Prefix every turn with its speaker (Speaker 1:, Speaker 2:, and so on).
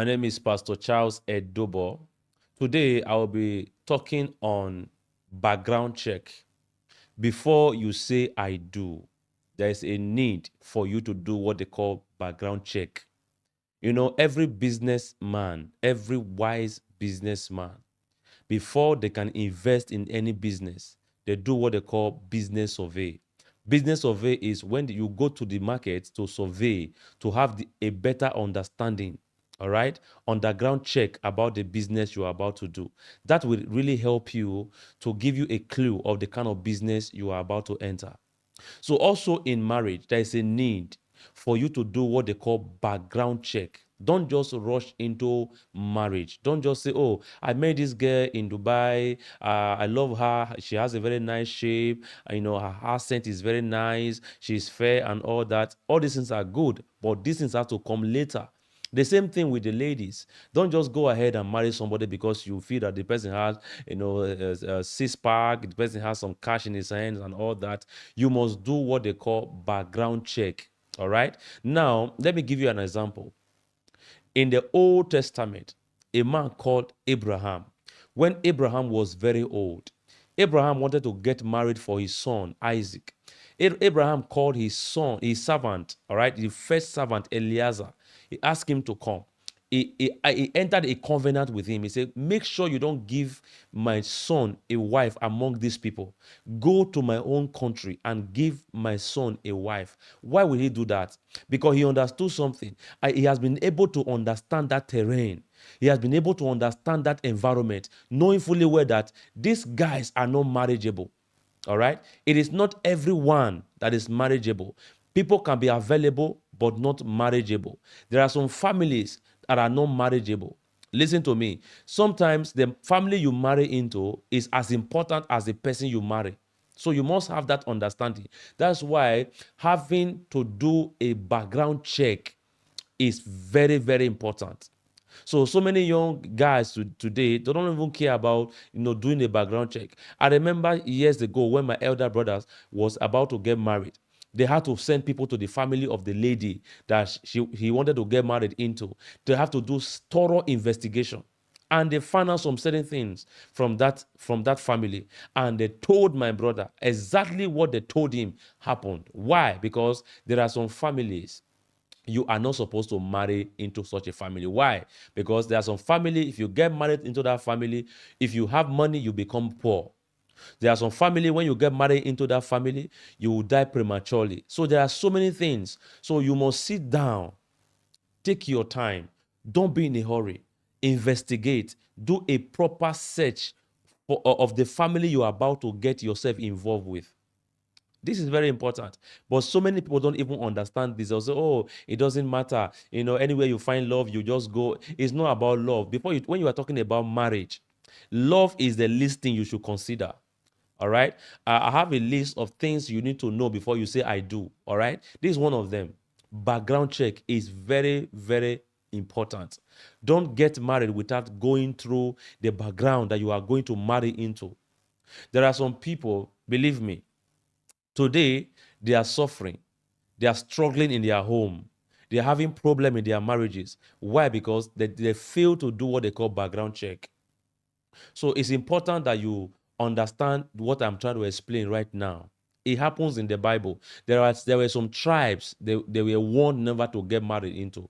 Speaker 1: My name is Pastor Charles Edobo. Today, I will be talking on background check. Before you say I do, there is a need for you to do what they call background check. You know, every businessman, every wise businessman, before they can invest in any business, they do what they call business survey. Business survey is when you go to the market to survey, to have a better understanding, all right, underground check about the business you are about to do. That will really help you to give you a clue of the kind of business you are about to enter. So also in marriage, there is a need for you to do what they call background check. Don't just rush into marriage. Don't just say, oh, I met this girl in Dubai. I love her. She has a very nice shape. Her accent is very nice. She's fair and all that. All these things are good, but these things have to come later. The same thing with the ladies. Don't just go ahead and marry somebody because you feel that the person has, a six pack, the person has some cash in his hands and all that. You must do what they call background check. All right. Now, let me give you an example. In the Old Testament, a man called Abraham, when Abraham was very old, Abraham wanted to get married for his son, Isaac. Abraham called his son, his servant, all right, the first servant, Eliezer. He asked him to come. He entered a covenant with him. He said, make sure you don't give my son a wife among these people. Go to my own country and give my son a wife. Why will he do that? Because he understood something. He has been able to understand that terrain. He has been able to understand that environment, knowing fully well that these guys are not marriageable. All right? It is not everyone that is marriageable. People can be available, but not marriageable. There are some families that are not marriageable. Listen to me. Sometimes the family you marry into is as important as the person you marry. So you must have that understanding. That's why having to do a background check is very, very important. So many young guys today, they don't even care about doing a background check. I remember years ago when my elder brother was about to get married. They had to send people to the family of the lady that he wanted to get married into. They have to do thorough investigation. And they found out some certain things from that family. And they told my brother exactly what they told him happened. Why? Because there are some families you are not supposed to marry into such a family. Why? Because there are some family, if you get married into that family, if you have money, you become poor. There are some family, when you get married into that family, you will die prematurely. So there are so many things. So you must sit down, take your time. Don't be in a hurry. Investigate. Do a proper search of the family you are about to get yourself involved with. This is very important. But so many people don't even understand this. They'll say, oh, it doesn't matter. Anywhere you find love, you just go. It's not about love. When you are talking about marriage, love is the least thing you should consider. All right. I have a list of things you need to know before you say I do. All right. This is one of them. Background check is very, very important. Don't get married without going through the background that you are going to marry into. There are some people, believe me, today, they are suffering. They are struggling in their home. They are having problem in their marriages. Why? Because they fail to do what they call background check. So it's important that you understand what I'm trying to explain right now. It happens in the Bible. There were some tribes they were warned never to get married into.